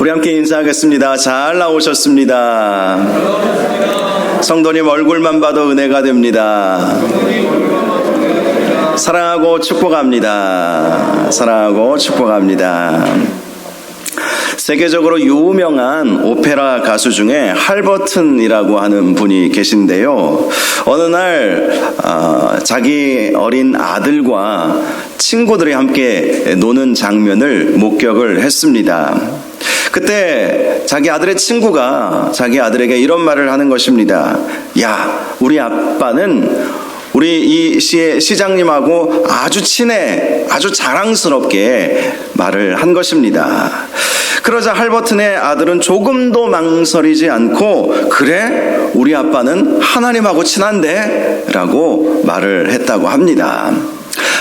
우리 함께 인사하겠습니다. 잘 나오셨습니다. 성도님 얼굴만 봐도 은혜가 됩니다. 사랑하고 축복합니다. 사랑하고 축복합니다. 세계적으로 유명한 오페라 가수 중에 할버튼이라고 하는 분이 계신데요. 어느 날 자기 어린 아들과 친구들이 함께 노는 장면을 목격을 했습니다. 그때 자기 아들의 친구가 자기 아들에게 이런 말을 하는 것입니다. 야, 우리 아빠는 우리 이 시장님하고 아주 친해, 아주 자랑스럽게 말을 한 것입니다. 그러자 할버튼의 아들은 조금도 망설이지 않고, 그래? 우리 아빠는 하나님하고 친한데? 라고 말을 했다고 합니다.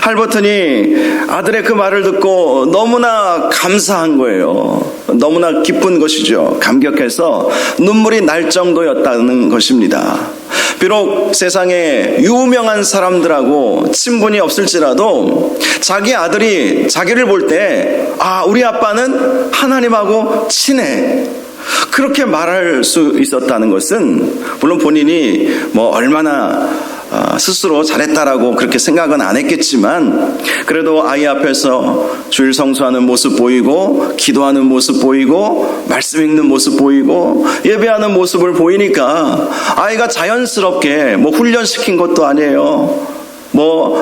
할버튼이 아들의 그 말을 듣고 너무나 감사한 거예요. 너무나 기쁜 것이죠. 감격해서 눈물이 날 정도였다는 것입니다. 비록 세상에 유명한 사람들하고 친분이 없을지라도 자기 아들이 자기를 볼 때 우리 아빠는 하나님하고 친해, 그렇게 말할 수 있었다는 것은 물론 본인이 얼마나 스스로 잘했다라고 그렇게 생각은 안 했겠지만, 그래도 아이 앞에서 주일 성수하는 모습 보이고, 기도하는 모습 보이고, 말씀 읽는 모습 보이고, 예배하는 모습을 보이니까 아이가 자연스럽게 훈련시킨 것도 아니에요.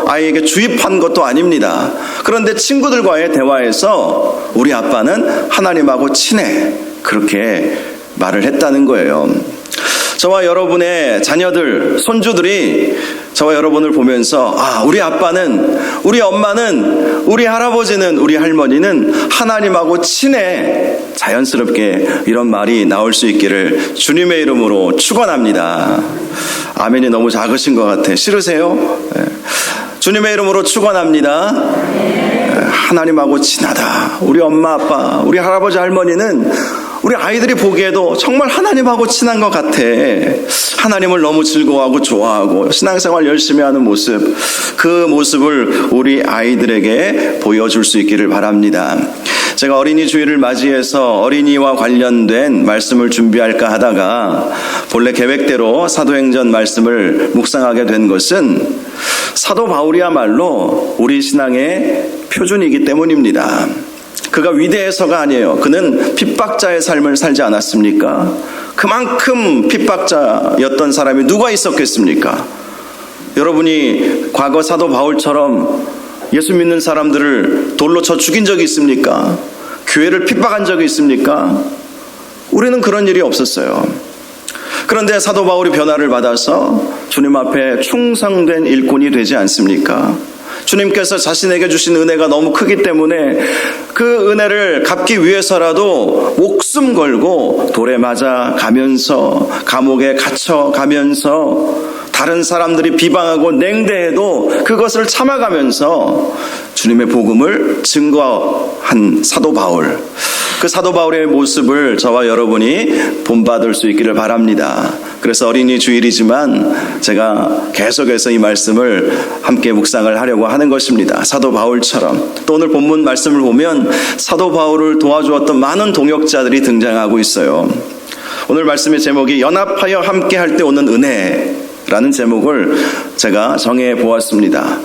아이에게 주입한 것도 아닙니다. 그런데 친구들과의 대화에서 우리 아빠는 하나님하고 친해, 그렇게 말을 했다는 거예요. 저와 여러분의 자녀들, 손주들이 저와 여러분을 보면서 우리 아빠는, 우리 엄마는, 우리 할아버지는, 우리 할머니는 하나님하고 친해, 자연스럽게 이런 말이 나올 수 있기를 주님의 이름으로 축원합니다. 아멘이 너무 작으신 것 같아. 싫으세요? 주님의 이름으로 축원합니다. 하나님하고 친하다. 우리 엄마 아빠, 우리 할아버지 할머니는 우리 아이들이 보기에도 정말 하나님하고 친한 것 같아. 하나님을 너무 즐거워하고 좋아하고 신앙생활 열심히 하는 모습, 그 모습을 우리 아이들에게 보여줄 수 있기를 바랍니다. 제가 어린이 주일을 맞이해서 어린이와 관련된 말씀을 준비할까 하다가 본래 계획대로 사도행전 말씀을 묵상하게 된 것은 사도 바울이야말로 우리 신앙의 표준이기 때문입니다. 그가 위대해서가 아니에요. 그는 핍박자의 삶을 살지 않았습니까? 그만큼 핍박자였던 사람이 누가 있었겠습니까? 여러분이 과거 사도 바울처럼 예수 믿는 사람들을 돌로 쳐 죽인 적이 있습니까? 교회를 핍박한 적이 있습니까? 우리는 그런 일이 없었어요. 그런데 사도 바울이 변화를 받아서 주님 앞에 충성된 일꾼이 되지 않습니까? 주님께서 자신에게 주신 은혜가 너무 크기 때문에 그 은혜를 갚기 위해서라도 목숨 걸고 돌에 맞아 가면서, 감옥에 갇혀 가면서, 다른 사람들이 비방하고 냉대해도 그것을 참아가면서 주님의 복음을 증거한 사도 바울, 그 사도 바울의 모습을 저와 여러분이 본받을 수 있기를 바랍니다. 그래서 어린이 주일이지만 제가 계속해서 이 말씀을 함께 묵상을 하려고 하는 것입니다. 사도 바울처럼. 또 오늘 본문 말씀을 보면 사도 바울을 도와주었던 많은 동역자들이 등장하고 있어요. 오늘 말씀의 제목이 연합하여 함께 할 때 오는 은혜라는 제목을 제가 정해 보았습니다.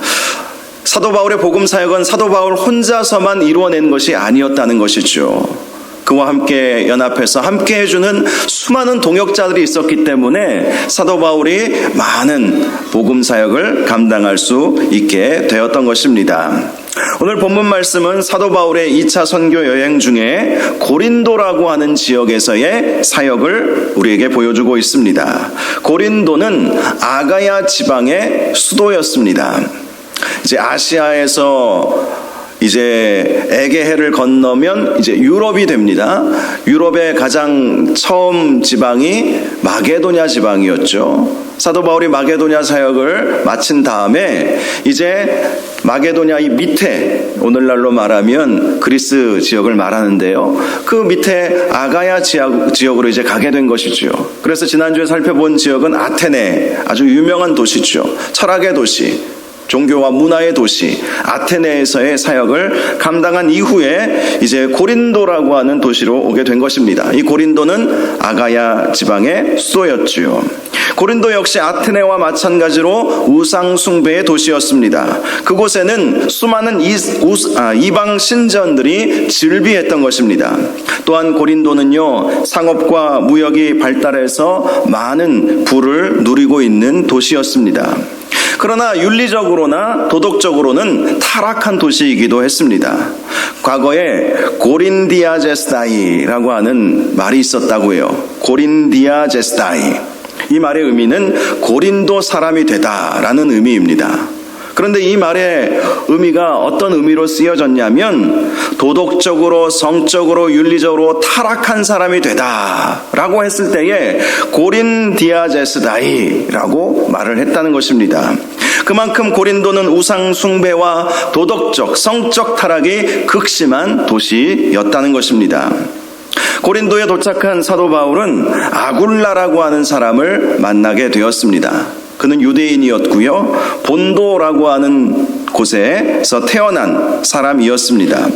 사도 바울의 복음 사역은 사도 바울 혼자서만 이루어낸 것이 아니었다는 것이죠. 그와 함께 연합해서 함께 해주는 수많은 동역자들이 있었기 때문에 사도 바울이 많은 복음 사역을 감당할 수 있게 되었던 것입니다. 오늘 본문 말씀은 사도 바울의 2차 선교 여행 중에 고린도라고 하는 지역에서의 사역을 우리에게 보여주고 있습니다. 고린도는 아가야 지방의 수도였습니다. 이제 아시아에서 에게해를 건너면 유럽이 됩니다. 유럽의 가장 처음 지방이 마게도냐 지방이었죠. 사도 바울이 마게도냐 사역을 마친 다음에 이제 마게도냐 이 밑에, 오늘날로 말하면 그리스 지역을 말하는데요. 그 밑에 아가야 지역으로 이제 가게 된 것이죠. 그래서 지난주에 살펴본 지역은 아테네, 아주 유명한 도시죠. 철학의 도시. 종교와 문화의 도시 아테네에서의 사역을 감당한 이후에 이제 고린도라고 하는 도시로 오게 된 것입니다. 이 고린도는 아가야 지방의 수도였지요. 고린도 역시 아테네와 마찬가지로 우상 숭배의 도시였습니다. 그곳에는 수많은 이방 신전들이 즐비했던 것입니다. 또한 고린도는요, 상업과 무역이 발달해서 많은 부를 누리고 있는 도시였습니다. 그러나 윤리적으로나 도덕적으로는 타락한 도시이기도 했습니다. 과거에 고린디아제스다이라고 하는 말이 있었다고 해요. 고린디아제스다이. 이 말의 의미는 고린도 사람이 되다라는 의미입니다. 그런데 이 말의 의미가 어떤 의미로 쓰여졌냐면 도덕적으로, 성적으로, 윤리적으로 타락한 사람이 되다라고 했을 때에 고린디아제스다이라고 말을 했다는 것입니다. 그만큼 고린도는 우상 숭배와 도덕적, 성적 타락이 극심한 도시였다는 것입니다. 고린도에 도착한 사도 바울은 아굴라라고 하는 사람을 만나게 되었습니다. 그는 유대인이었고요, 본도라고 하는 곳에서 태어난 사람이었습니다.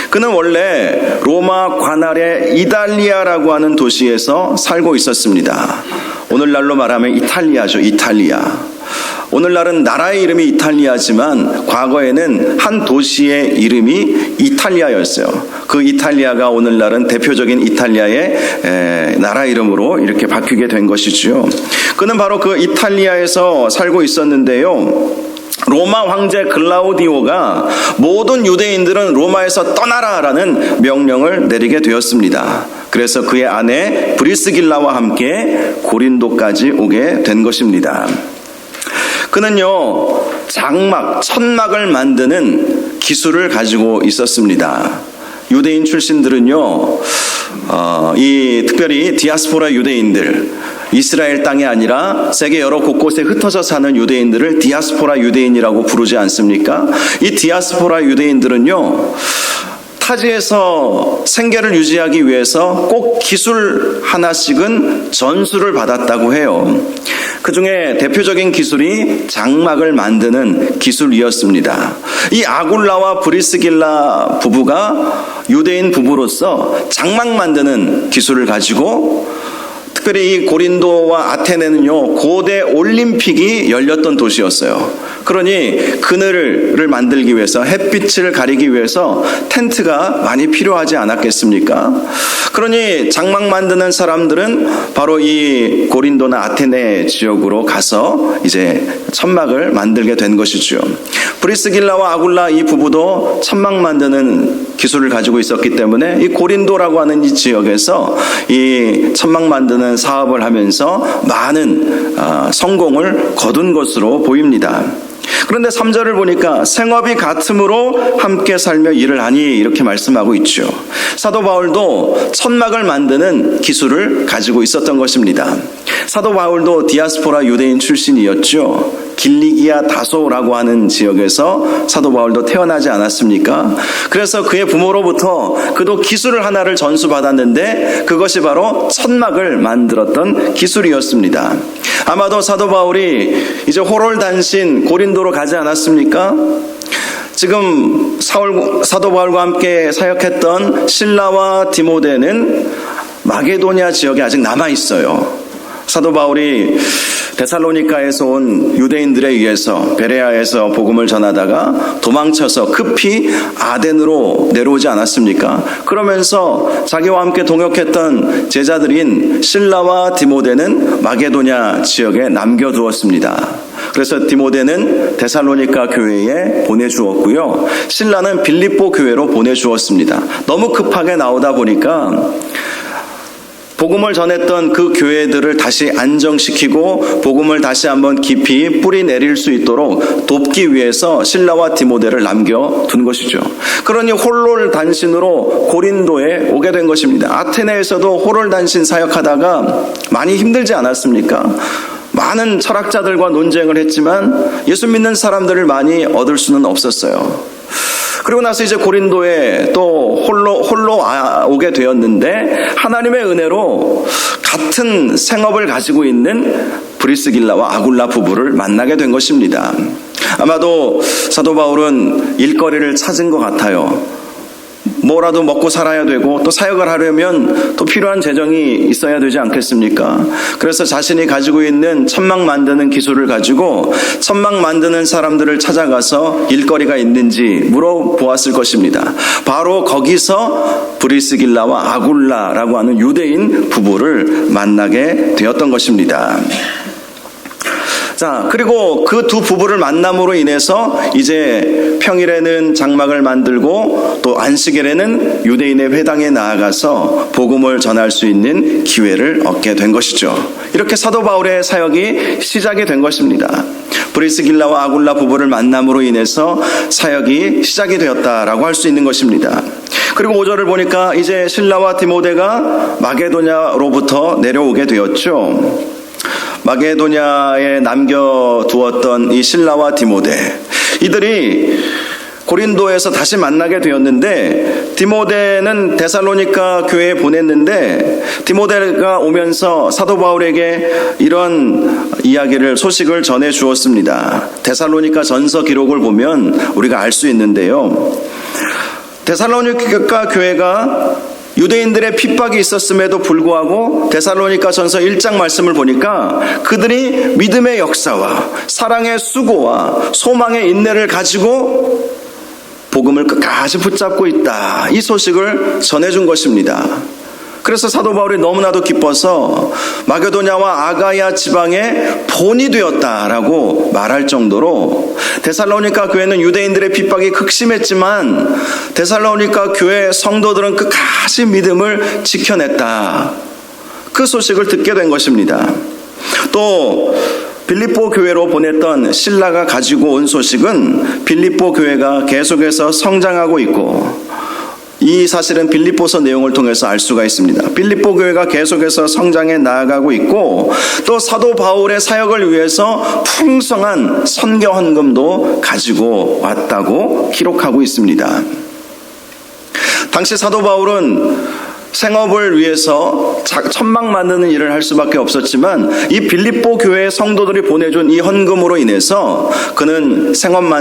그는 원래 로마 관할의 이탈리아라고 하는 도시에서 살고 있었습니다. 오늘날로 말하면 이탈리아죠, 이탈리아. 오늘날은 나라의 이름이 이탈리아지만 과거에는 한 도시의 이름이 이탈리아였어요. 그 이탈리아가 오늘날은 대표적인 이탈리아의 나라 이름으로 이렇게 바뀌게 된 것이지요. 그는 바로 그 이탈리아에서 살고 있었는데요, 로마 황제 글라우디오가 모든 유대인들은 로마에서 떠나라라는 명령을 내리게 되었습니다. 그래서 그의 아내 브리스길라와 함께 고린도까지 오게 된 것입니다. 그는요, 장막, 천막을 만드는 기술을 가지고 있었습니다. 유대인 출신들은요, 특별히 디아스포라 유대인들, 이스라엘 땅이 아니라 세계 여러 곳곳에 흩어져 사는 유대인들을 디아스포라 유대인이라고 부르지 않습니까? 이 디아스포라 유대인들은요, 타지에서 생계를 유지하기 위해서 꼭 기술 하나씩은 전수를 받았다고 해요. 그 중에 대표적인 기술이 장막을 만드는 기술이었습니다. 이 아굴라와 브리스길라 부부가 유대인 부부로서 장막 만드는 기술을 가지고, 특별히 이 고린도와 아테네는요, 고대 올림픽이 열렸던 도시였어요. 그러니 그늘을 만들기 위해서, 햇빛을 가리기 위해서 텐트가 많이 필요하지 않았겠습니까? 그러니 장막 만드는 사람들은 바로 이 고린도나 아테네 지역으로 가서 이제 천막을 만들게 된 것이죠. 브리스길라와 아굴라 이 부부도 천막 만드는 기술을 가지고 있었기 때문에 이 고린도라고 하는 이 지역에서 이 천막 만드는 사업을 하면서 많은 성공을 거둔 것으로 보입니다. 그런데 3절을 보니까 생업이 같음으로 함께 살며 일을 하니 이렇게 말씀하고 있죠. 사도 바울도 천막을 만드는 기술을 가지고 있었던 것입니다. 사도 바울도 디아스포라 유대인 출신이었죠. 길리기아 다소라고 하는 지역에서 사도 바울도 태어나지 않았습니까? 그래서 그의 부모로부터 그도 기술을 하나를 전수받았는데 그것이 바로 천막을 만들었던 기술이었습니다. 아마도 사도 바울이 이제 호롤단신 고린도로 가지 않았습니까? 지금 사도 바울과 함께 사역했던 실라와 디모데는 마게도냐 지역에 아직 남아 있어요. 사도 바울이 데살로니가에서 온 유대인들에 의해서 베레아에서 복음을 전하다가 도망쳐서 급히 아덴으로 내려오지 않았습니까? 그러면서 자기와 함께 동역했던 제자들인 실라와 디모데는 마게도냐 지역에 남겨두었습니다. 그래서 디모데는 데살로니가 교회에 보내주었고요, 실라는 빌립보 교회로 보내주었습니다. 너무 급하게 나오다 보니까 복음을 전했던 그 교회들을 다시 안정시키고 복음을 다시 한번 깊이 뿌리 내릴 수 있도록 돕기 위해서 실라와 디모데를 남겨둔 것이죠. 그러니 홀롤 단신으로 고린도에 오게 된 것입니다. 아테네에서도 홀롤 단신 사역하다가 많이 힘들지 않았습니까? 많은 철학자들과 논쟁을 했지만 예수 믿는 사람들을 많이 얻을 수는 없었어요. 그리고 나서 이제 고린도에 또 홀로 오게 되었는데 하나님의 은혜로 같은 생업을 가지고 있는 브리스길라와 아굴라 부부를 만나게 된 것입니다. 아마도 사도 바울은 일거리를 찾은 것 같아요. 뭐라도 먹고 살아야 되고 또 사역을 하려면 또 필요한 재정이 있어야 되지 않겠습니까? 그래서 자신이 가지고 있는 천막 만드는 기술을 가지고 천막 만드는 사람들을 찾아가서 일거리가 있는지 물어보았을 것입니다. 바로 거기서 브리스길라와 아굴라라고 하는 유대인 부부를 만나게 되었던 것입니다. 자, 그리고 그 두 부부를 만남으로 인해서 이제 평일에는 장막을 만들고 또 안식일에는 유대인의 회당에 나아가서 복음을 전할 수 있는 기회를 얻게 된 것이죠. 이렇게 사도 바울의 사역이 시작이 된 것입니다. 브리스길라와 아굴라 부부를 만남으로 인해서 사역이 시작이 되었다라고 할 수 있는 것입니다. 그리고 5절을 보니까 이제 실라와 디모데가 마게도냐로부터 내려오게 되었죠. 마게도냐에 남겨두었던 이 실라와 디모데, 이들이 고린도에서 다시 만나게 되었는데 디모데는 데살로니가 교회에 보냈는데 디모데가 오면서 사도 바울에게 이런 소식을 전해 주었습니다. 데살로니가 전서 기록을 보면 우리가 알 수 있는데요. 데살로니가 교회가 유대인들의 핍박이 있었음에도 불구하고 데살로니가 전서 1장 말씀을 보니까 그들이 믿음의 역사와 사랑의 수고와 소망의 인내를 가지고 복음을 끝까지 붙잡고 있다, 이 소식을 전해준 것입니다. 그래서 사도 바울이 너무나도 기뻐서 마게도냐와 아가야 지방의 본이 되었다라고 말할 정도로, 데살로니가 교회는 유대인들의 핍박이 극심했지만 데살로니가 교회 성도들은 끝까지 믿음을 지켜냈다, 그 소식을 듣게 된 것입니다. 또 빌립보 교회로 보냈던 실라가 가지고 온 소식은 빌립보 교회가 계속해서 성장하고 있고, 이 사실은 빌립보서 내용을 통해서 알 수가 있습니다. 빌립보 교회가 계속해서 성장해 나아가고 있고, 또 사도 바울의 사역을 위해서 풍성한 선교 헌금도 가지고 왔다고 기록하고 있습니다. 당시 사도 바울은 생업을 위해서 천막 만드는 일을 할 수밖에 없었지만 이 빌립보 교회의 성도들이 보내준 이 헌금으로 인해서 그는 생업을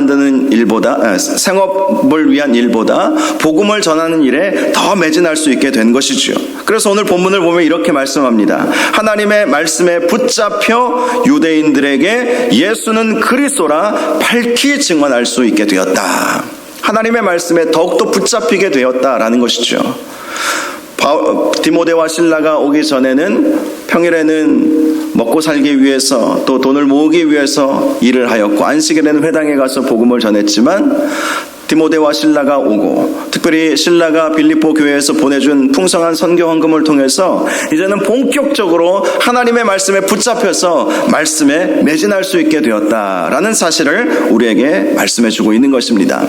위한 일보다 복음을 전하는 일에 더 매진할 수 있게 된 것이죠. 그래서 오늘 본문을 보면 이렇게 말씀합니다. 하나님의 말씀에 붙잡혀 유대인들에게 예수는 그리스도라 밝히 증언할 수 있게 되었다. 하나님의 말씀에 더욱더 붙잡히게 되었다라는 것이죠. 디모데와 실라가 오기 전에는 평일에는 먹고 살기 위해서 또 돈을 모으기 위해서 일을 하였고, 안식일에는 회당에 가서 복음을 전했지만 디모데와 실라가 오고, 특별히 실라가 빌립보 교회에서 보내준 풍성한 선교 헌금을 통해서 이제는 본격적으로 하나님의 말씀에 붙잡혀서 말씀에 매진할 수 있게 되었다라는 사실을 우리에게 말씀해 주고 있는 것입니다.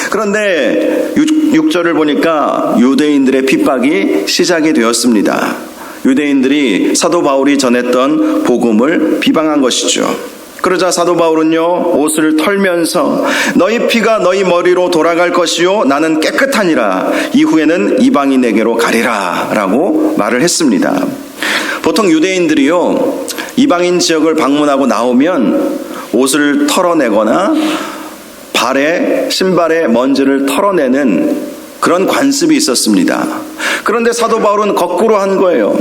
그런데 6절을 보니까 유대인들의 핍박이 시작이 되었습니다. 유대인들이 사도 바울이 전했던 복음을 비방한 것이죠. 그러자 사도 바울은요, 옷을 털면서 너희 피가 너희 머리로 돌아갈 것이요 나는 깨끗하니라, 이후에는 이방인에게로 가리라 라고 말을 했습니다. 보통 유대인들이요, 이방인 지역을 방문하고 나오면 옷을 털어내거나 신발에 먼지를 털어내는 그런 관습이 있었습니다. 그런데 사도 바울은 거꾸로 한 거예요.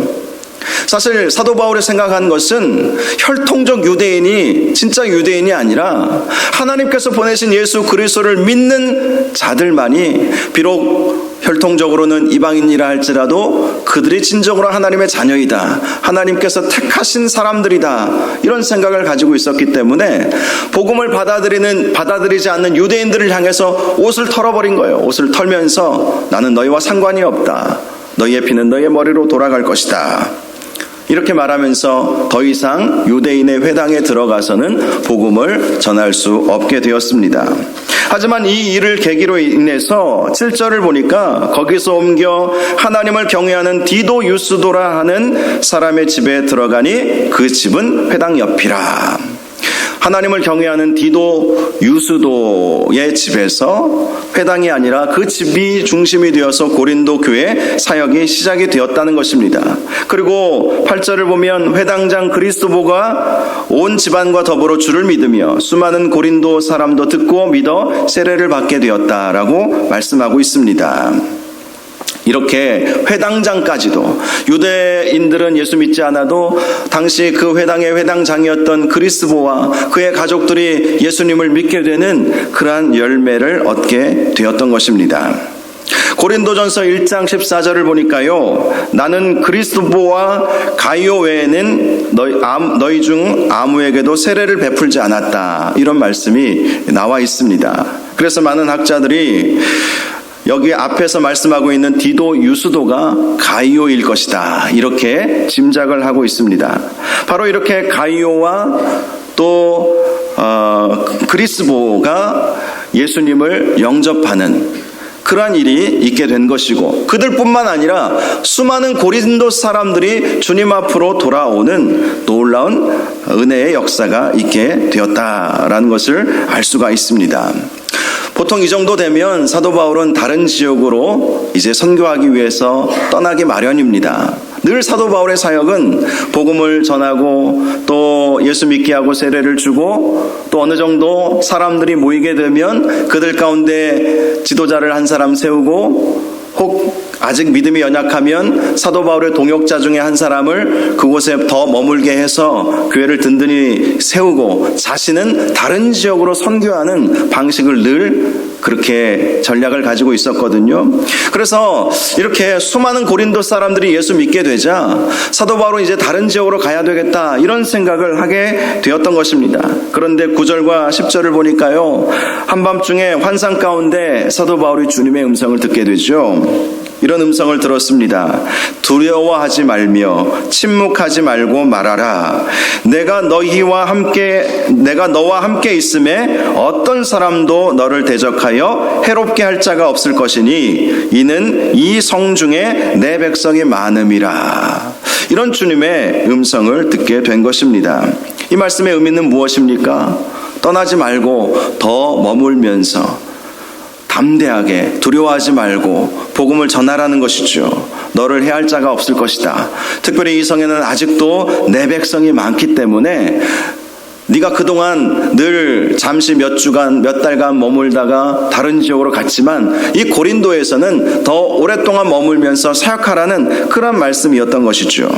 사실 사도 바울이 생각한 것은 혈통적 유대인이 진짜 유대인이 아니라 하나님께서 보내신 예수 그리스도를 믿는 자들만이, 비록 혈통적으로는 이방인이라 할지라도 그들이 진정으로 하나님의 자녀이다, 하나님께서 택하신 사람들이다, 이런 생각을 가지고 있었기 때문에 복음을 받아들이지 않는 유대인들을 향해서 옷을 털어버린 거예요. 옷을 털면서 나는 너희와 상관이 없다, 너희의 피는 너희의 머리로 돌아갈 것이다, 이렇게 말하면서 더 이상 유대인의 회당에 들어가서는 복음을 전할 수 없게 되었습니다. 하지만 이 일을 계기로 인해서 7절을 보니까 거기서 옮겨 하나님을 경외하는 디도 유스도라 하는 사람의 집에 들어가니 그 집은 회당 옆이라. 하나님을 경외하는 디도 유스도의 집에서 회당이 아니라 그 집이 중심이 되어서 고린도 교회 사역이 시작이 되었다는 것입니다. 그리고 8절을 보면 회당장 그리스도보가 온 집안과 더불어 주를 믿으며 수많은 고린도 사람도 듣고 믿어 세례를 받게 되었다라고 말씀하고 있습니다. 이렇게 회당장까지도, 유대인들은 예수 믿지 않아도 당시 그 회당의 회당장이었던 그리스도와 그의 가족들이 예수님을 믿게 되는 그러한 열매를 얻게 되었던 것입니다. 고린도전서 1장 14절을 보니까요, 나는 그리스도와 가이오 외에는 너희 중 아무에게도 세례를 베풀지 않았다, 이런 말씀이 나와 있습니다. 그래서 많은 학자들이 여기 앞에서 말씀하고 있는 디도 유스도가 가이오일 것이다, 이렇게 짐작을 하고 있습니다. 바로 이렇게 가이오와 또 그리스도가 예수님을 영접하는 그러한 일이 있게 된 것이고, 그들뿐만 아니라 수많은 고린도 사람들이 주님 앞으로 돌아오는 놀라운 은혜의 역사가 있게 되었다라는 것을 알 수가 있습니다. 보통 이 정도 되면 사도 바울은 다른 지역으로 이제 선교하기 위해서 떠나기 마련입니다. 늘 사도 바울의 사역은 복음을 전하고 또 예수 믿게 하고 세례를 주고 또 어느 정도 사람들이 모이게 되면 그들 가운데 지도자를 한 사람 세우고, 혹 아직 믿음이 연약하면 사도 바울의 동역자 중에 한 사람을 그곳에 더 머물게 해서 교회를 든든히 세우고 자신은 다른 지역으로 선교하는 방식을 늘 그렇게 전략을 가지고 있었거든요. 그래서 이렇게 수많은 고린도 사람들이 예수 믿게 되자 사도 바울은 이제 다른 지역으로 가야 되겠다, 이런 생각을 하게 되었던 것입니다. 그런데 9절과 10절을 보니까요, 한밤중에 환상 가운데 사도 바울이 주님의 음성을 듣게 되죠. 이런 음성을 들었습니다. 두려워하지 말며 침묵하지 말고 말하라. 내가 너와 함께 있음에 어떤 사람도 너를 대적하여 해롭게 할 자가 없을 것이니 이는 이 성 중에 내 백성이 많음이라. 이런 주님의 음성을 듣게 된 것입니다. 이 말씀의 의미는 무엇입니까? 떠나지 말고 더 머물면서 담대하게, 두려워하지 말고 복음을 전하라는 것이죠. 너를 해할 자가 없을 것이다. 특별히 이 성에는 아직도 내 백성이 많기 때문에 네가 그동안 늘 잠시 몇 주간, 몇 달간 머물다가 다른 지역으로 갔지만 이 고린도에서는 더 오랫동안 머물면서 사역하라는 그런 말씀이었던 것이죠.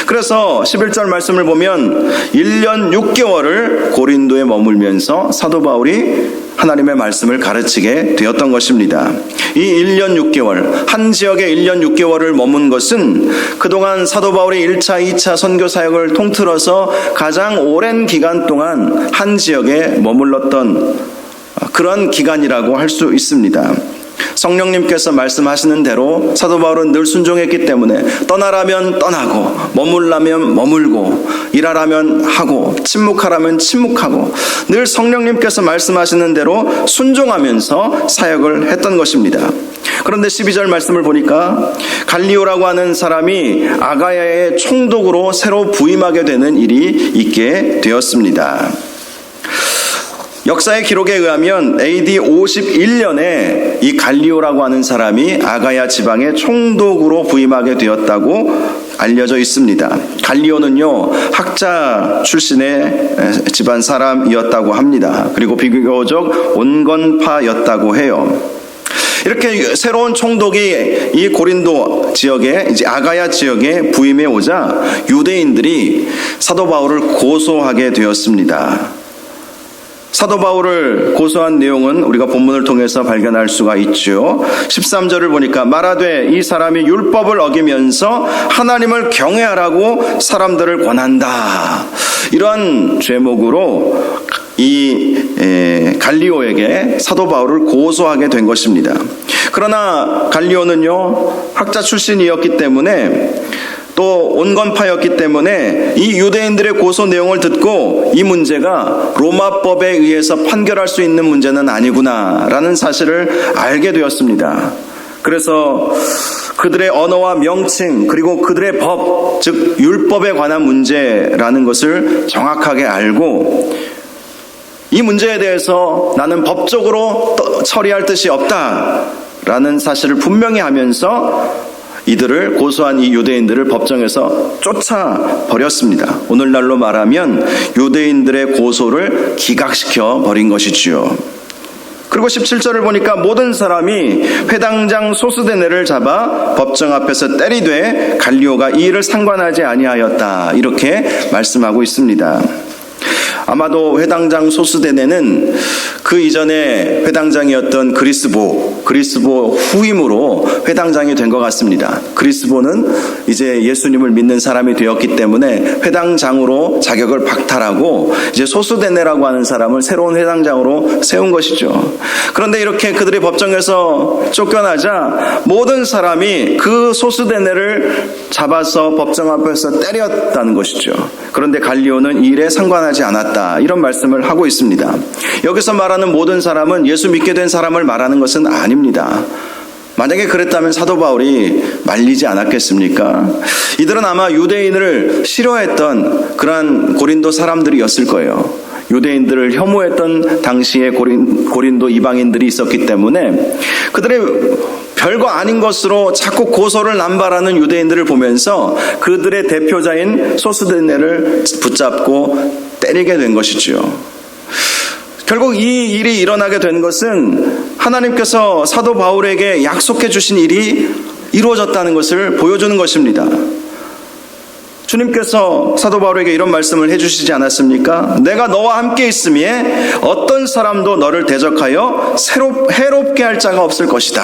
그래서 11절 말씀을 보면 1년 6개월을 고린도에 머물면서 사도 바울이 하나님의 말씀을 가르치게 되었던 것입니다. 이 1년 6개월, 한 지역에 1년 6개월을 머문 것은 그동안 사도 바울이 1차, 2차 선교 사역을 통틀어서 가장 오랜 기간 동안 한 지역에 머물렀던 그런 기간이라고 할 수 있습니다. 성령님께서 말씀하시는 대로 사도 바울은 늘 순종했기 때문에 떠나라면 떠나고, 머물라면 머물고, 일하라면 하고, 침묵하라면 침묵하고, 늘 성령님께서 말씀하시는 대로 순종하면서 사역을 했던 것입니다. 그런데 12절 말씀을 보니까 갈리오라고 하는 사람이 아가야의 총독으로 새로 부임하게 되는 일이 있게 되었습니다. 역사의 기록에 의하면 AD 51년에 이 갈리오라고 하는 사람이 아가야 지방의 총독으로 부임하게 되었다고 알려져 있습니다. 갈리오는요, 학자 출신의 집안 사람이었다고 합니다. 그리고 비교적 온건파였다고 해요. 이렇게 새로운 총독이 이 고린도 지역에, 이제 아가야 지역에 부임해 오자 유대인들이 사도 바울을 고소하게 되었습니다. 사도 바울을 고소한 내용은 우리가 본문을 통해서 발견할 수가 있죠. 13절을 보니까 말하되 이 사람이 율법을 어기면서 하나님을 경외하라고 사람들을 권한다. 이러한 죄목으로 이 갈리오에게 사도 바울을 고소하게 된 것입니다. 그러나 갈리오는요, 학자 출신이었기 때문에 또 온건파였기 때문에 이 유대인들의 고소 내용을 듣고 이 문제가 로마법에 의해서 판결할 수 있는 문제는 아니구나라는 사실을 알게 되었습니다. 그래서 그들의 언어와 명칭, 그리고 그들의 법, 즉 율법에 관한 문제라는 것을 정확하게 알고 이 문제에 대해서 나는 법적으로 처리할 뜻이 없다라는 사실을 분명히 하면서 이들을 고소한 이 유대인들을 법정에서 쫓아버렸습니다. 오늘날로 말하면 유대인들의 고소를 기각시켜 버린 것이지요. 그리고 17절을 보니까 모든 사람이 회당장 소스데네를 잡아 법정 앞에서 때리되 갈리오가 이 일을 상관하지 아니하였다, 이렇게 말씀하고 있습니다. 아마도 회당장 소스데네는 그 이전에 회당장이었던 그리스보 후임으로 회당장이 된 것 같습니다. 그리스보는 이제 예수님을 믿는 사람이 되었기 때문에 회당장으로 자격을 박탈하고 이제 소스데네라고 하는 사람을 새로운 회당장으로 세운 것이죠. 그런데 이렇게 그들이 법정에서 쫓겨나자 모든 사람이 그 소스데네를 잡아서 법정 앞에서 때렸다는 것이죠. 그런데 갈리오는 이 일에 상관하지 않았다, 이런 말씀을 하고 있습니다. 여기서 말하는 모든 사람은 예수 믿게 된 사람을 말하는 것은 아닙니다. 만약에 그랬다면 사도 바울이 말리지 않았겠습니까? 이들은 아마 유대인을 싫어했던 그러한 고린도 사람들이었을 거예요. 유대인들을 혐오했던 당시에 고린도 이방인들이 있었기 때문에 그들의 별거 아닌 것으로 자꾸 고소를 남발하는 유대인들을 보면서 그들의 대표자인 소스데네를 붙잡고 때리게 된 것이죠. 결국 이 일이 일어나게 된 것은 하나님께서 사도 바울에게 약속해 주신 일이 이루어졌다는 것을 보여주는 것입니다. 주님께서 사도 바울에게 이런 말씀을 해주시지 않았습니까? 내가 너와 함께 있음에 어떤 사람도 너를 대적하여 해롭게 할 자가 없을 것이다.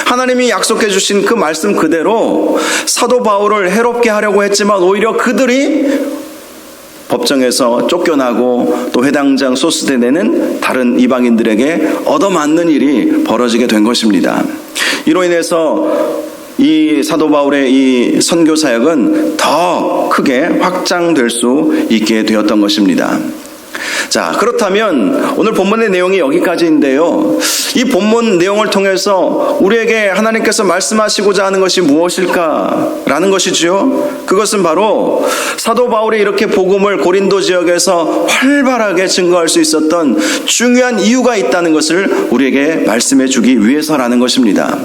하나님이 약속해 주신 그 말씀 그대로 사도 바울을 해롭게 하려고 했지만 오히려 그들이 법정에서 쫓겨나고 또 회당장 소스데네는 다른 이방인들에게 얻어맞는 일이 벌어지게 된 것입니다. 이로 인해서 이 사도 바울의 이 선교 사역은 더 크게 확장될 수 있게 되었던 것입니다. 자, 그렇다면 오늘 본문의 내용이 여기까지인데요. 이 본문 내용을 통해서 우리에게 하나님께서 말씀하시고자 하는 것이 무엇일까라는 것이지요. 그것은 바로 사도 바울이 이렇게 복음을 고린도 지역에서 활발하게 증거할 수 있었던 중요한 이유가 있다는 것을 우리에게 말씀해 주기 위해서라는 것입니다.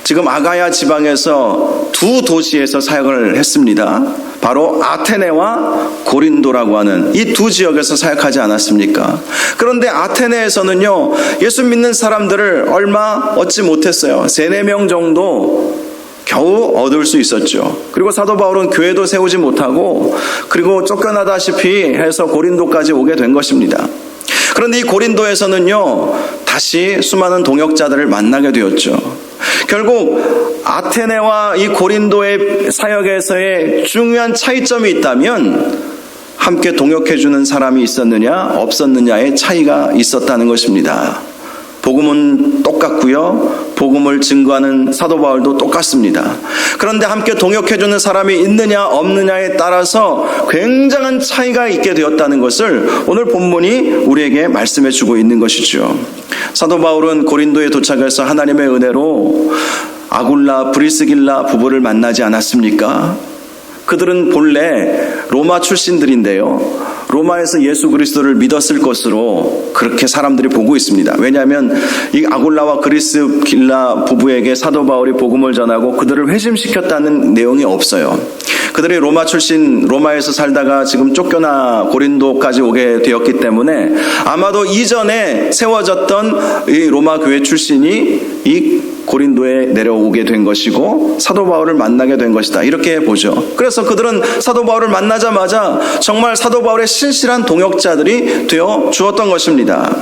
지금 아가야 지방에서 두 도시에서 사역을 했습니다. 바로 아테네와 고린도라고 하는 이 두 지역에서 사역하지 않았습니까? 그런데 아테네에서는요, 예수 믿는 사람들을 얼마 얻지 못했어요. 3-4명 정도 겨우 얻을 수 있었죠. 그리고 사도 바울은 교회도 세우지 못하고 그리고 쫓겨나다시피 해서 고린도까지 오게 된 것입니다. 그런데 이 고린도에서는요, 다시 수많은 동역자들을 만나게 되었죠. 결국 아테네와 이 고린도의 사역에서의 중요한 차이점이 있다면 함께 동역해주는 사람이 있었느냐 없었느냐의 차이가 있었다는 것입니다. 복음은 똑같고요, 복음을 증거하는 사도 바울도 똑같습니다. 그런데 함께 동역해주는 사람이 있느냐 없느냐에 따라서 굉장한 차이가 있게 되었다는 것을 오늘 본문이 우리에게 말씀해주고 있는 것이죠. 사도 바울은 고린도에 도착해서 하나님의 은혜로 아굴라, 브리스길라 부부를 만나지 않았습니까? 그들은 본래 로마 출신들인데요, 로마에서 예수 그리스도를 믿었을 것으로 그렇게 사람들이 보고 있습니다. 왜냐하면 이 아굴라와 브리스길라 부부에게 사도 바울이 복음을 전하고 그들을 회심시켰다는 내용이 없어요. 그들이 로마 출신, 로마에서 살다가 지금 쫓겨나 고린도까지 오게 되었기 때문에 아마도 이전에 세워졌던 이 로마 교회 출신이 이 고린도에 내려오게 된 것이고 사도 바울을 만나게 된 것이다, 이렇게 보죠. 그래서 그들은 사도 바울을 만나자마자 정말 사도 바울의 신실한 동역자들이 되어 주었던 것입니다.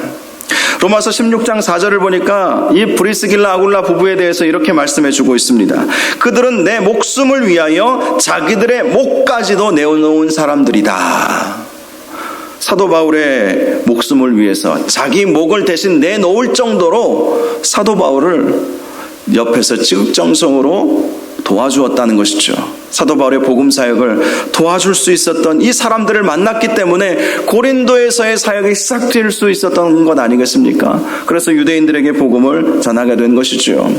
로마서 16장 4절을 보니까 이 브리스길라 아굴라 부부에 대해서 이렇게 말씀해 주고 있습니다. 그들은 내 목숨을 위하여 자기들의 목까지도 내어놓은 사람들이다. 사도 바울의 목숨을 위해서 자기 목을 대신 내놓을 정도로 사도 바울을 옆에서 지극정성으로 도와주었다는 것이죠. 사도 바울의 복음 사역을 도와줄 수 있었던 이 사람들을 만났기 때문에 고린도에서의 사역이 시작될 수 있었던 것 아니겠습니까? 그래서 유대인들에게 복음을 전하게 된 것이죠.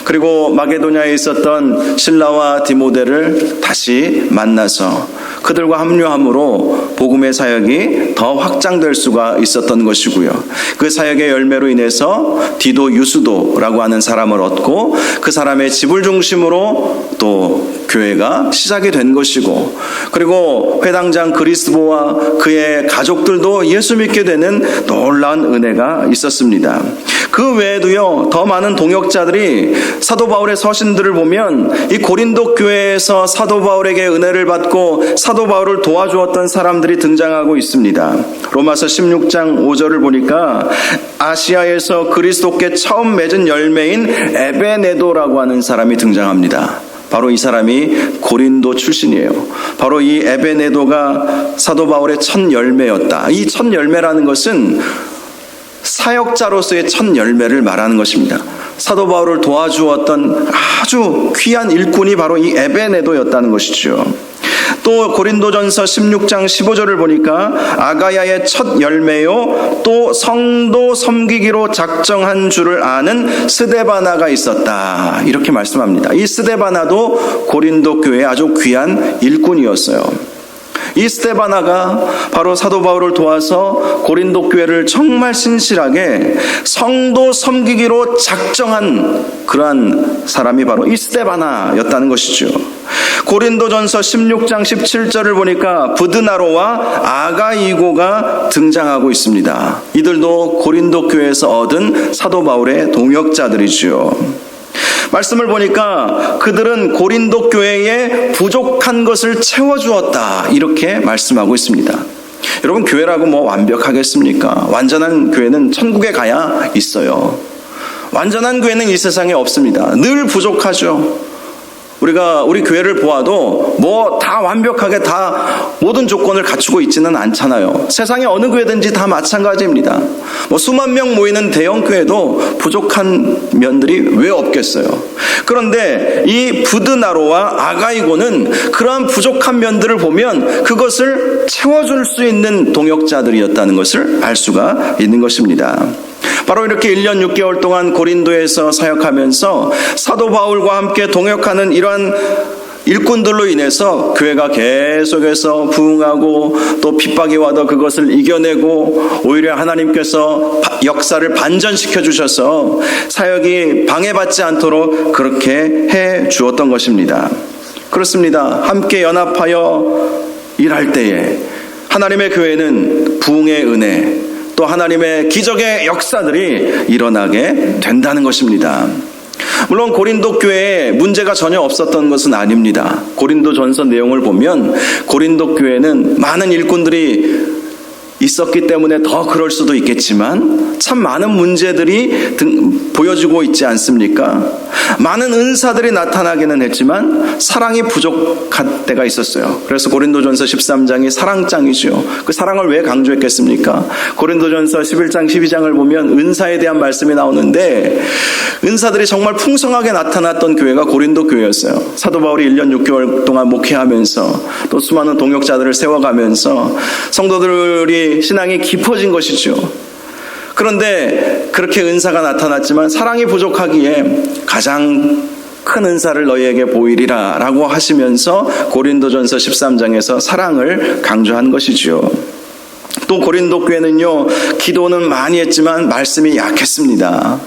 그리고 마게도냐에 있었던 실라와 디모데를 다시 만나서 그들과 합류함으로 복음의 사역이 더 확장될 수가 있었던 것이고요. 그 사역의 열매로 인해서 디도 유스도라고 하는 사람을 얻고 그 사람의 집을 중심으로 또 교회가 시작이 된 것이고, 그리고 회당장 그리스도와 그의 가족들도 예수 믿게 되는 놀라운 은혜가 있었습니다. 그 외에도요, 더 많은 동역자들이 사도 바울의 서신들을 보면 이 고린도 교회에서 사도 바울에게 은혜를 받고 사도 바울을 도와주었던 사람들이 등장하고 있습니다. 로마서 16장 5절을 보니까 아시아에서 그리스도께 처음 맺은 열매인 에베네도라고 하는 사람이 등장합니다. 바로 이 사람이 고린도 출신이에요. 바로 이 에베네도가 사도 바울의 첫 열매였다. 이 첫 열매라는 것은 사역자로서의 첫 열매를 말하는 것입니다. 사도 바울을 도와주었던 아주 귀한 일꾼이 바로 이 에베네도였다는 것이죠. 또 고린도전서 16장 15절을 보니까 아가야의 첫 열매요 또 성도 섬기기로 작정한 줄을 아는 스데바나가 있었다, 이렇게 말씀합니다. 이 스데바나도 고린도 교회의 아주 귀한 일꾼이었어요. 이 스데바나가 바로 사도 바울을 도와서 고린도 교회를 정말 신실하게 성도 섬기기로 작정한 그러한 사람이 바로 이 스데바나였다는 것이죠. 고린도전서 16장 17절을 보니까 부드나로와 아가이고가 등장하고 있습니다. 이들도 고린도 교회에서 얻은 사도 바울의 동역자들이죠. 말씀을 보니까 그들은 고린도 교회에 부족한 것을 채워주었다, 이렇게 말씀하고 있습니다. 여러분, 교회라고 뭐 완벽하겠습니까? 완전한 교회는 천국에 가야 있어요. 완전한 교회는 이 세상에 없습니다. 늘 부족하죠. 우리가 우리 교회를 보아도 뭐 다 완벽하게 다 모든 조건을 갖추고 있지는 않잖아요. 세상에 어느 교회든지 다 마찬가지입니다. 뭐 수만 명 모이는 대형 교회도 부족한 면들이 왜 없겠어요. 그런데 이 부드나로와 아가이고는 그러한 부족한 면들을 보면 그것을 채워줄 수 있는 동역자들이었다는 것을 알 수가 있는 것입니다. 바로 이렇게 1년 6개월 동안 고린도에서 사역하면서 사도 바울과 함께 동역하는 이러한 일꾼들로 인해서 교회가 계속해서 부흥하고 또 핍박이 와도 그것을 이겨내고 오히려 하나님께서 역사를 반전시켜 주셔서 사역이 방해받지 않도록 그렇게 해 주었던 것입니다. 그렇습니다. 함께 연합하여 일할 때에 하나님의 교회는 부흥의 은혜, 또 하나님의 기적의 역사들이 일어나게 된다는 것입니다. 물론 고린도 교회에 문제가 전혀 없었던 것은 아닙니다. 고린도전서 내용을 보면 고린도 교회는 많은 일꾼들이 있었기 때문에 더 그럴 수도 있겠지만 참 많은 문제들이 보여지고 있지 않습니까? 많은 은사들이 나타나기는 했지만 사랑이 부족한 때가 있었어요. 그래서 고린도전서 13장이 사랑장이죠. 그 사랑을 왜 강조했겠습니까? 고린도전서 11장 12장을 보면 은사에 대한 말씀이 나오는데 은사들이 정말 풍성하게 나타났던 교회가 고린도 교회였어요. 사도 바울이 1년 6개월 동안 목회하면서 또 수많은 동역자들을 세워가면서 성도들이 신앙이 깊어진 것이죠. 그런데 그렇게 은사가 나타났지만 사랑이 부족하기에 가장 큰 은사를 너희에게 보이리라 라고 하시면서 고린도전서 13장에서 사랑을 강조한 것이죠. 또 고린도 교회는요, 기도는 많이 했지만 말씀이 약했습니다.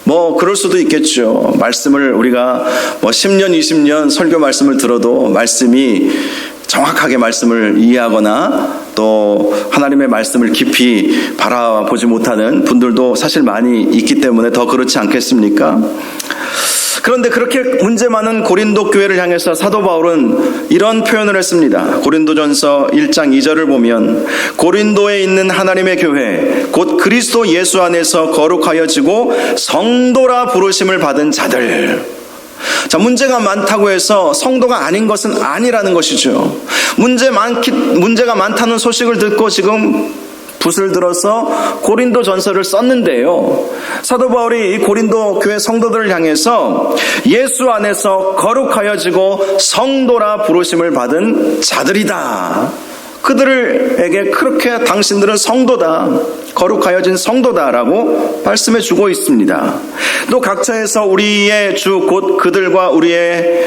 뭐 그럴 수도 있겠죠. 말씀을 우리가 뭐 10년 20년 설교 말씀을 들어도 말씀이 정확하게 말씀을 이해하거나 또 하나님의 말씀을 깊이 바라보지 못하는 분들도 사실 많이 있기 때문에 더 그렇지 않겠습니까? 그런데 그렇게 문제 많은 고린도 교회를 향해서 사도 바울은 이런 표현을 했습니다. 고린도전서 1장 2절을 보면 고린도에 있는 하나님의 교회 곧 그리스도 예수 안에서 거룩하여지고 성도라 부르심을 받은 자들. 자, 문제가 많다고 해서 성도가 아닌 것은 아니라는 것이죠. 문제가 많다는 소식을 듣고 지금 붓을 들어서 고린도 전서를 썼는데요. 사도 바울이 이 고린도 교회 성도들을 향해서 예수 안에서 거룩하여지고 성도라 부르심을 받은 자들이다. 그들에게 그렇게 당신들은 성도다, 거룩하여진 성도다라고 말씀해 주고 있습니다. 또 각처에서 우리의 주 곧 그들과 우리의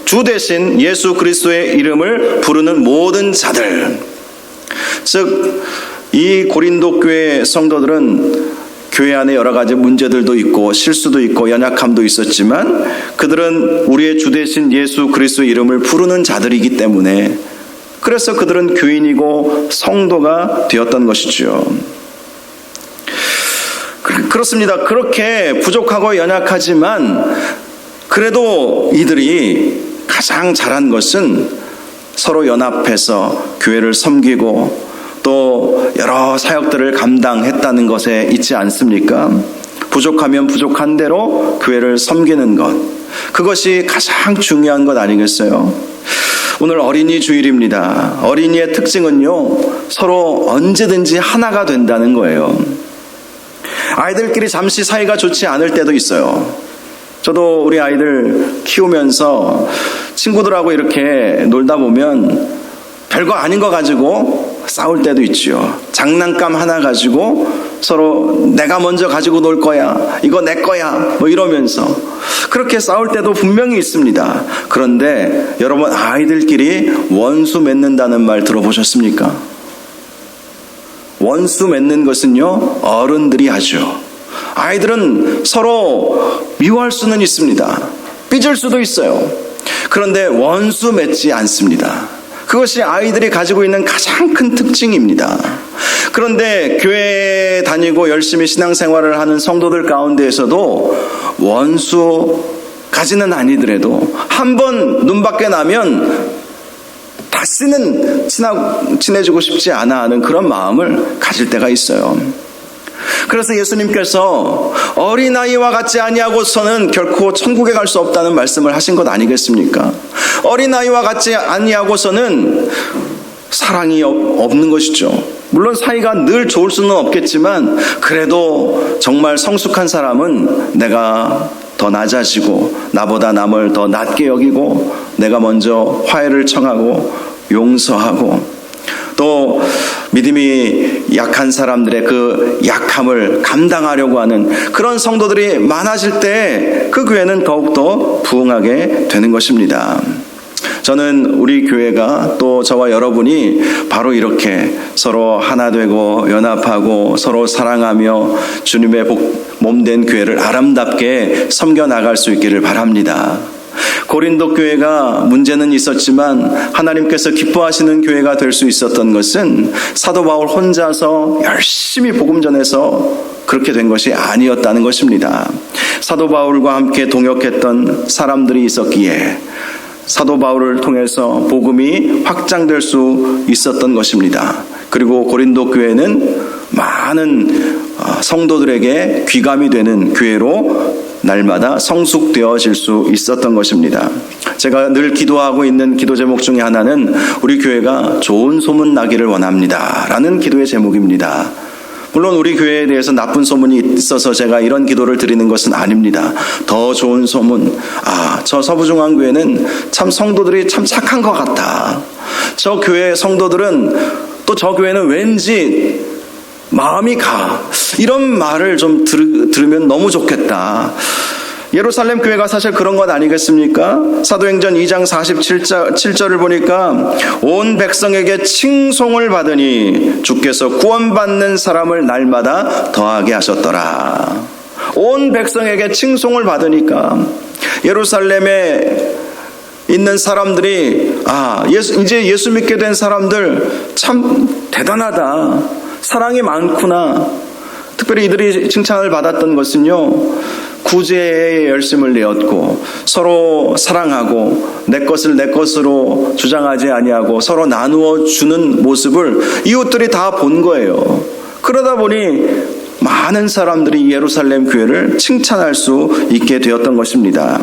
주 대신 예수 그리스도의 이름을 부르는 모든 자들, 즉 이 고린도 교회 성도들은 교회 안에 여러 가지 문제들도 있고 실수도 있고 연약함도 있었지만 그들은 우리의 주 대신 예수 그리스도의 이름을 부르는 자들이기 때문에 그래서 그들은 교인이고 성도가 되었던 것이죠. 그렇습니다. 그렇게 부족하고 연약하지만 그래도 이들이 가장 잘한 것은 서로 연합해서 교회를 섬기고 또 여러 사역들을 감당했다는 것에 있지 않습니까? 부족하면 부족한 대로 교회를 섬기는 것, 그것이 가장 중요한 것 아니겠어요? 오늘 어린이 주일입니다. 어린이의 특징은요, 서로 언제든지 하나가 된다는 거예요. 아이들끼리 잠시 사이가 좋지 않을 때도 있어요. 저도 우리 아이들 키우면서 친구들하고 이렇게 놀다 보면 별거 아닌 거 가지고 싸울 때도 있죠. 장난감 하나 가지고 서로 내가 먼저 가지고 놀 거야, 이거 내 거야, 뭐 이러면서 그렇게 싸울 때도 분명히 있습니다. 그런데 여러분, 아이들끼리 원수 맺는다는 말 들어보셨습니까? 원수 맺는 것은요, 어른들이 하죠. 아이들은 서로 미워할 수는 있습니다. 삐질 수도 있어요. 그런데 원수 맺지 않습니다. 그것이 아이들이 가지고 있는 가장 큰 특징입니다. 그런데 교회 다니고 열심히 신앙생활을 하는 성도들 가운데에서도 원수까지는 아니더라도 한 번 눈 밖에 나면 다시는 친해지고 싶지 않아 하는 그런 마음을 가질 때가 있어요. 그래서 예수님께서 어린아이와 같지 아니하고서는 결코 천국에 갈 수 없다는 말씀을 하신 것 아니겠습니까? 어린아이와 같지 아니하고서는 사랑이 없는 것이죠. 물론 사이가 늘 좋을 수는 없겠지만 그래도 정말 성숙한 사람은 내가 더 낮아지고 나보다 남을 더 낮게 여기고 내가 먼저 화해를 청하고 용서하고 또 믿음이 약한 사람들의 그 약함을 감당하려고 하는 그런 성도들이 많아질 때 그 교회는 더욱더 부흥하게 되는 것입니다. 저는 우리 교회가 또 저와 여러분이 바로 이렇게 서로 하나 되고 연합하고 서로 사랑하며 주님의 몸된 교회를 아름답게 섬겨 나갈 수 있기를 바랍니다. 고린도 교회가 문제는 있었지만 하나님께서 기뻐하시는 교회가 될 수 있었던 것은 사도 바울 혼자서 열심히 복음 전해서 그렇게 된 것이 아니었다는 것입니다. 사도 바울과 함께 동역했던 사람들이 있었기에 사도 바울을 통해서 복음이 확장될 수 있었던 것입니다. 그리고 고린도 교회는 많은 성도들에게 귀감이 되는 교회로 날마다 성숙되어질 수 있었던 것입니다. 제가 늘 기도하고 있는 기도 제목 중에 하나는 우리 교회가 좋은 소문 나기를 원합니다 라는 기도의 제목입니다. 물론 우리 교회에 대해서 나쁜 소문이 있어서 제가 이런 기도를 드리는 것은 아닙니다. 더 좋은 소문, 저 서부중앙교회는 참 성도들이 참 착한 것 같다. 저 교회 성도들은 또 저 교회는 왠지 마음이 가. 이런 말을 좀 들으면 너무 좋겠다. 예루살렘 교회가 사실 그런 것 아니겠습니까? 사도행전 2장 47절을 보니까 온 백성에게 칭송을 받으니 주께서 구원받는 사람을 날마다 더하게 하셨더라. 온 백성에게 칭송을 받으니까 예루살렘에 있는 사람들이 이제 예수 믿게 된 사람들 참 대단하다. 사랑이 많구나. 특별히 이들이 칭찬을 받았던 것은요, 구제에 열심을 내었고 서로 사랑하고 내 것을 내 것으로 주장하지 아니하고 서로 나누어 주는 모습을 이웃들이 다 본 거예요. 그러다 보니 많은 사람들이 예루살렘 교회를 칭찬할 수 있게 되었던 것입니다.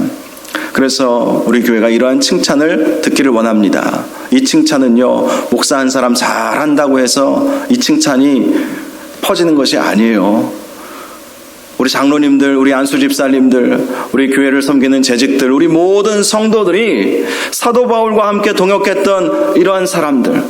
그래서 우리 교회가 이러한 칭찬을 듣기를 원합니다. 이 칭찬은요, 목사 한 사람 잘한다고 해서 이 칭찬이 퍼지는 것이 아니에요. 우리 장로님들, 우리 안수 집사님들, 우리 교회를 섬기는 재직들, 우리 모든 성도들이 사도 바울과 함께 동역했던 이러한 사람들,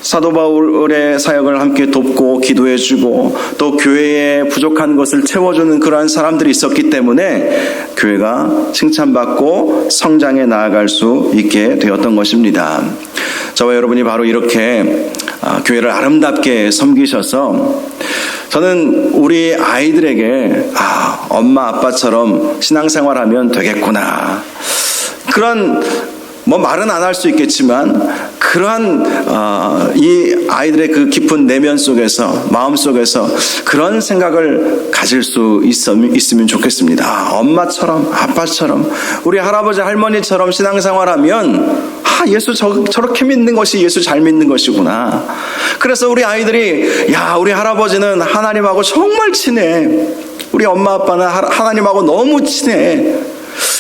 사도 바울의 사역을 함께 돕고 기도해주고 또 교회에 부족한 것을 채워주는 그러한 사람들이 있었기 때문에 교회가 칭찬받고 성장해 나아갈 수 있게 되었던 것입니다. 저와 여러분이 바로 이렇게 교회를 아름답게 섬기셔서 저는 우리 아이들에게 엄마 아빠처럼 신앙생활하면 되겠구나, 그런 말은 안 할 수 있겠지만 그러한 이 아이들의 그 깊은 내면 속에서, 마음 속에서 그런 생각을 가질 수 있으면 좋겠습니다. 엄마처럼, 아빠처럼, 우리 할아버지 할머니처럼 신앙생활하면 예수 저렇게 믿는 것이 예수 잘 믿는 것이구나. 그래서 우리 아이들이 우리 할아버지는 하나님하고 정말 친해, 우리 엄마 아빠는 하나님하고 너무 친해,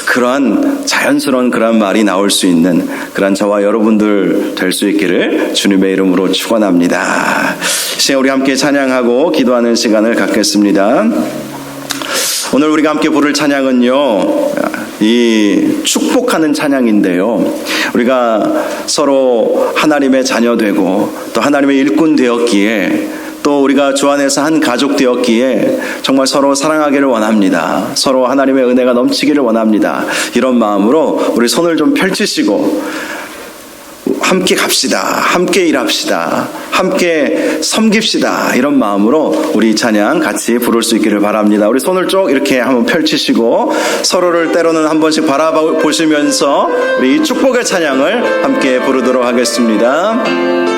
그러한 자연스러운 그런 말이 나올 수 있는 그런 저와 여러분들 될 수 있기를 주님의 이름으로 축원합니다. 시간 우리 함께 찬양하고 기도하는 시간을 갖겠습니다. 오늘 우리가 함께 부를 찬양은요, 이 축복하는 찬양인데요, 우리가 서로 하나님의 자녀 되고 또 하나님의 일꾼 되었기에 또 우리가 주 안에서 한 가족 되었기에 정말 서로 사랑하기를 원합니다. 서로 하나님의 은혜가 넘치기를 원합니다. 이런 마음으로 우리 손을 좀 펼치시고 함께 갑시다, 함께 일합시다, 함께 섬깁시다, 이런 마음으로 우리 찬양 같이 부를 수 있기를 바랍니다. 우리 손을 쭉 이렇게 한번 펼치시고 서로를 때로는 한 번씩 바라보시면서 우리 이 축복의 찬양을 함께 부르도록 하겠습니다.